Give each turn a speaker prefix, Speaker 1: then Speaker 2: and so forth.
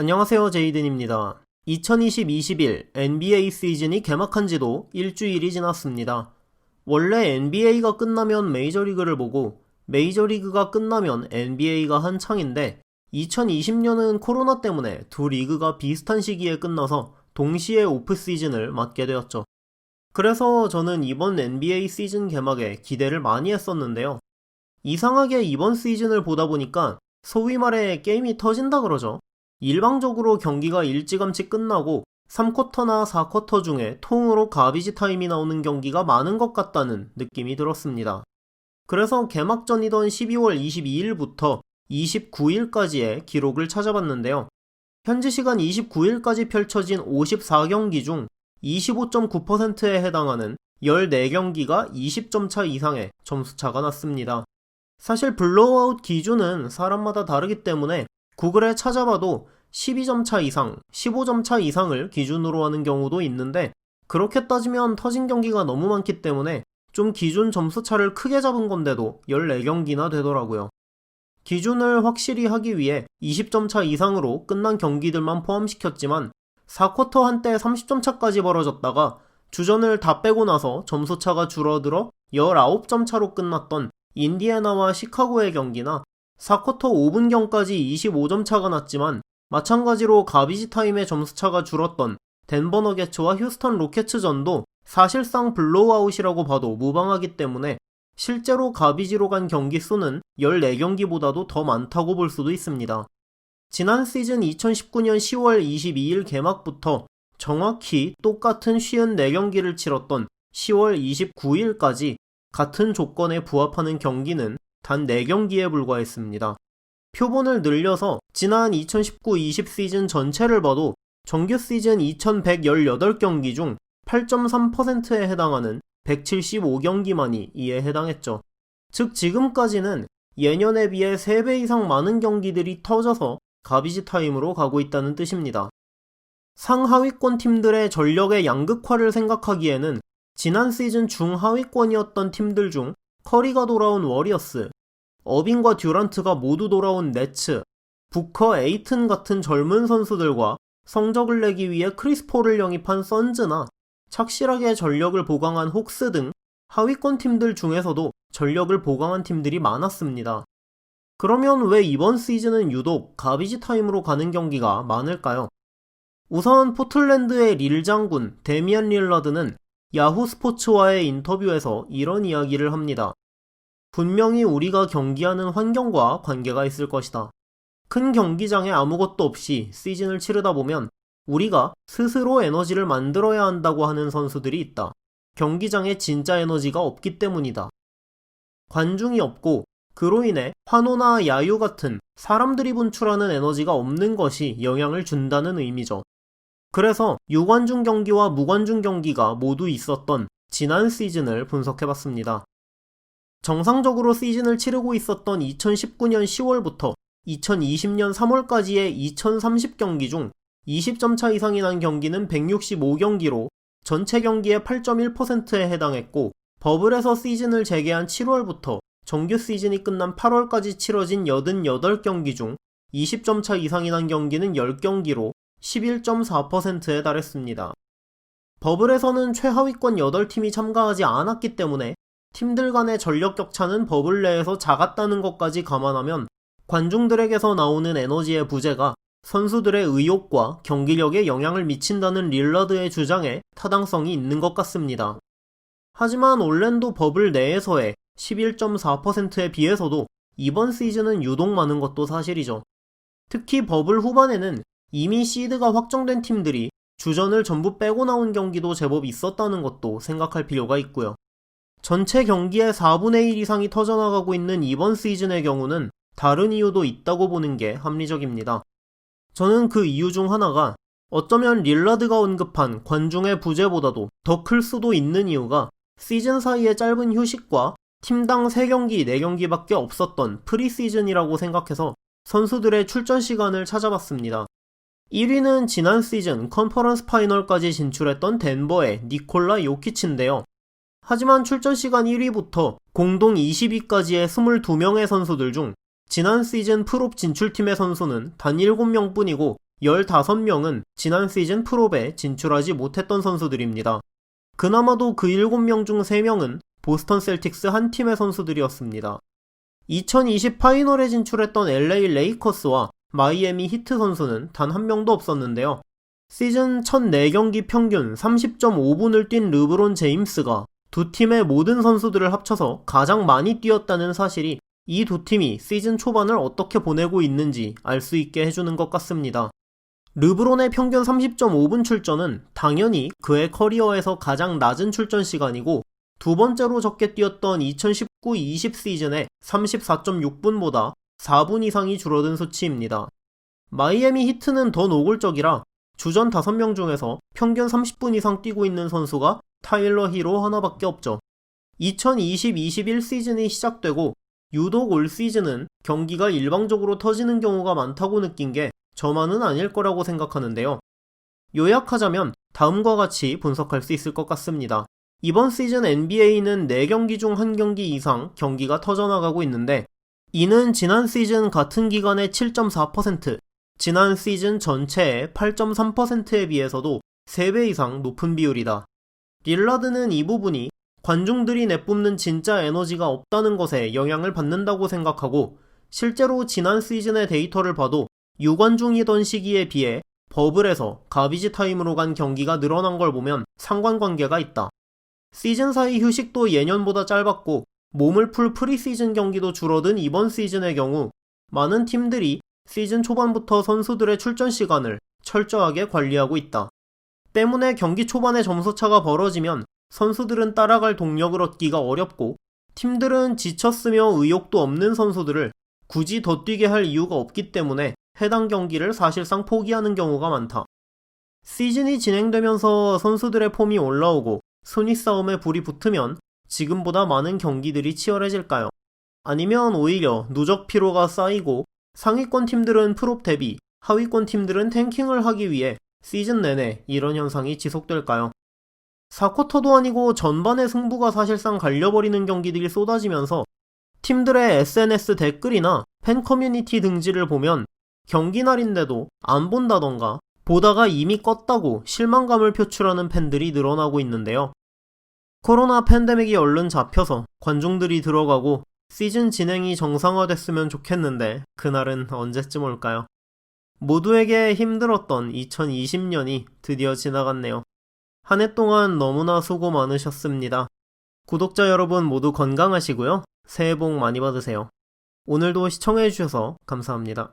Speaker 1: 안녕하세요, 제이든입니다. 2020-21 NBA 시즌이 개막한 지도 일주일이 지났습니다. 원래 NBA가 끝나면 메이저리그를 보고 메이저리그가 끝나면 NBA가 한창인데 2020년은 코로나 때문에 두 리그가 비슷한 시기에 끝나서 동시에 오프 시즌을 맞게 되었죠. 그래서 저는 이번 NBA 시즌 개막에 기대를 많이 했었는데요. 이상하게 이번 시즌을 보다 보니까 소위 말해 게임이 터진다 그러죠. 일방적으로 경기가 일찌감치 끝나고 3쿼터나 4쿼터 중에 통으로 가비지 타임이 나오는 경기가 많은 것 같다는 느낌이 들었습니다. 그래서 개막전이던 12월 22일부터 29일까지의 기록을 찾아봤는데요. 현지 시간 29일까지 펼쳐진 54경기 중 25.9%에 해당하는 14경기가 20점 차 이상의 점수차가 났습니다. 사실 블로우아웃 기준은 사람마다 다르기 때문에 구글에 찾아봐도 12점 차 이상, 15점 차 이상을 기준으로 하는 경우도 있는데 그렇게 따지면 터진 경기가 너무 많기 때문에 좀 기준 점수 차를 크게 잡은 건데도 14경기나 되더라고요. 기준을 확실히 하기 위해 20점 차 이상으로 끝난 경기들만 포함시켰지만 4쿼터 한때 30점 차까지 벌어졌다가 주전을 다 빼고 나서 점수 차가 줄어들어 19점 차로 끝났던 인디애나와 시카고의 경기나 4쿼터 5분경까지 25점 차가 났지만 마찬가지로 가비지 타임의 점수차가 줄었던 덴버 너게츠와 휴스턴 로켓츠전도 사실상 블로우아웃이라고 봐도 무방하기 때문에 실제로 가비지로 간 경기 수는 14경기보다도 더 많다고 볼 수도 있습니다. 지난 시즌 2019년 10월 22일 개막부터 정확히 똑같은 54경기를 치렀던 10월 29일까지 같은 조건에 부합하는 경기는 단 4경기에 불과했습니다. 표본을 늘려서 지난 2019-20 시즌 전체를 봐도 정규 시즌 2118경기 중 8.3%에 해당하는 175경기만이 이에 해당했죠. 즉 지금까지는 예년에 비해 3배 이상 많은 경기들이 터져서 가비지 타임으로 가고 있다는 뜻입니다. 상하위권 팀들의 전력의 양극화를 생각하기에는 지난 시즌 중하위권이었던 팀들 중 커리가 돌아온 워리어스, 어빙과 듀란트가 모두 돌아온 네츠, 부커, 에이튼 같은 젊은 선수들과 성적을 내기 위해 크리스 폴을 영입한 선즈나 착실하게 전력을 보강한 혹스 등 하위권 팀들 중에서도 전력을 보강한 팀들이 많았습니다. 그러면 왜 이번 시즌은 유독 가비지 타임으로 가는 경기가 많을까요? 우선 포틀랜드의 릴 장군 데미안 릴러드는 야후 스포츠와의 인터뷰에서 이런 이야기를 합니다. 분명히 우리가 경기하는 환경과 관계가 있을 것이다. 큰 경기장에 아무것도 없이 시즌을 치르다 보면 우리가 스스로 에너지를 만들어야 한다고 하는 선수들이 있다. 경기장에 진짜 에너지가 없기 때문이다. 관중이 없고 그로 인해 환호나 야유 같은 사람들이 분출하는 에너지가 없는 것이 영향을 준다는 의미죠. 그래서 유관중 경기와 무관중 경기가 모두 있었던 지난 시즌을 분석해봤습니다. 정상적으로 시즌을 치르고 있었던 2019년 10월부터 2020년 3월까지의 2030경기 중 20점 차 이상이 난 경기는 165경기로 전체 경기의 8.1%에 해당했고 버블에서 시즌을 재개한 7월부터 정규 시즌이 끝난 8월까지 치러진 88경기 중 20점 차 이상이 난 경기는 10경기로 11.4%에 달했습니다. 버블에서는 최하위권 8팀이 참가하지 않았기 때문에 팀들 간의 전력 격차는 버블 내에서 작았다는 것까지 감안하면 관중들에게서 나오는 에너지의 부재가 선수들의 의욕과 경기력에 영향을 미친다는 릴러드의 주장에 타당성이 있는 것 같습니다. 하지만 올랜도 버블 내에서의 11.4%에 비해서도 이번 시즌은 유독 많은 것도 사실이죠. 특히 버블 후반에는 이미 시드가 확정된 팀들이 주전을 전부 빼고 나온 경기도 제법 있었다는 것도 생각할 필요가 있고요. 전체 경기의 4분의 1 이상이 터져나가고 있는 이번 시즌의 경우는 다른 이유도 있다고 보는 게 합리적입니다. 저는 그 이유 중 하나가 어쩌면 릴라드가 언급한 관중의 부재보다도 더 클 수도 있는 이유가 시즌 사이의 짧은 휴식과 팀당 3경기, 4경기밖에 없었던 프리시즌이라고 생각해서 선수들의 출전 시간을 찾아봤습니다. 1위는 지난 시즌 컨퍼런스 파이널까지 진출했던 덴버의 니콜라 요키치인데요. 하지만 출전 시간 1위부터 공동 20위까지의 22명의 선수들 중 지난 시즌 프롭 진출팀의 선수는 단 7명뿐이고 15명은 지난 시즌 프로배에 진출하지 못했던 선수들입니다. 그나마도 그 7명 중 3명은 보스턴 셀틱스 한 팀의 선수들이었습니다. 2020 파이널에 진출했던 LA 레이커스와 마이애미 히트 선수는 단 한 명도 없었는데요. 시즌 첫 4경기 평균 30.5분을 뛴 르브론 제임스가 두 팀의 모든 선수들을 합쳐서 가장 많이 뛰었다는 사실이 이 두 팀이 시즌 초반을 어떻게 보내고 있는지 알 수 있게 해주는 것 같습니다. 르브론의 평균 30.5분 출전은 당연히 그의 커리어에서 가장 낮은 출전 시간이고 두 번째로 적게 뛰었던 2019-20 시즌의 34.6분보다 4분 이상이 줄어든 수치입니다. 마이애미 히트는 더 노골적이라 주전 5명 중에서 평균 30분 이상 뛰고 있는 선수가 타일러 히로 하나밖에 없죠. 2020-21 시즌이 시작되고 유독 올 시즌은 경기가 일방적으로 터지는 경우가 많다고 느낀 게 저만은 아닐 거라고 생각하는데요. 요약하자면 다음과 같이 분석할 수 있을 것 같습니다. 이번 시즌 NBA는 4경기 중 1경기 이상 경기가 터져나가고 있는데 이는 지난 시즌 같은 기간의 7.4%, 지난 시즌 전체의 8.3%에 비해서도 3배 이상 높은 비율이다. 릴라드는 이 부분이 관중들이 내뿜는 진짜 에너지가 없다는 것에 영향을 받는다고 생각하고 실제로 지난 시즌의 데이터를 봐도 유관중이던 시기에 비해 버블에서 가비지 타임으로 간 경기가 늘어난 걸 보면 상관관계가 있다. 시즌 사이 휴식도 예년보다 짧았고 몸을 풀 프리시즌 경기도 줄어든 이번 시즌의 경우 많은 팀들이 시즌 초반부터 선수들의 출전 시간을 철저하게 관리하고 있다. 때문에 경기 초반에 점수차가 벌어지면 선수들은 따라갈 동력을 얻기가 어렵고 팀들은 지쳤으며 의욕도 없는 선수들을 굳이 더 뛰게 할 이유가 없기 때문에 해당 경기를 사실상 포기하는 경우가 많다. 시즌이 진행되면서 선수들의 폼이 올라오고 순위 싸움에 불이 붙으면 지금보다 많은 경기들이 치열해질까요? 아니면 오히려 누적 피로가 쌓이고 상위권 팀들은 프롭 대비, 하위권 팀들은 탱킹을 하기 위해 시즌 내내 이런 현상이 지속될까요? 4쿼터도 아니고 전반의 승부가 사실상 갈려버리는 경기들이 쏟아지면서 팀들의 SNS 댓글이나 팬 커뮤니티 등지를 보면 경기 날인데도 안 본다던가 보다가 이미 껐다고 실망감을 표출하는 팬들이 늘어나고 있는데요. 코로나 팬데믹이 얼른 잡혀서 관중들이 들어가고 시즌 진행이 정상화됐으면 좋겠는데 그날은 언제쯤 올까요? 모두에게 힘들었던 2020년이 드디어 지나갔네요. 한 해 동안 너무나 수고 많으셨습니다. 구독자 여러분 모두 건강하시고요. 새해 복 많이 받으세요. 오늘도 시청해주셔서 감사합니다.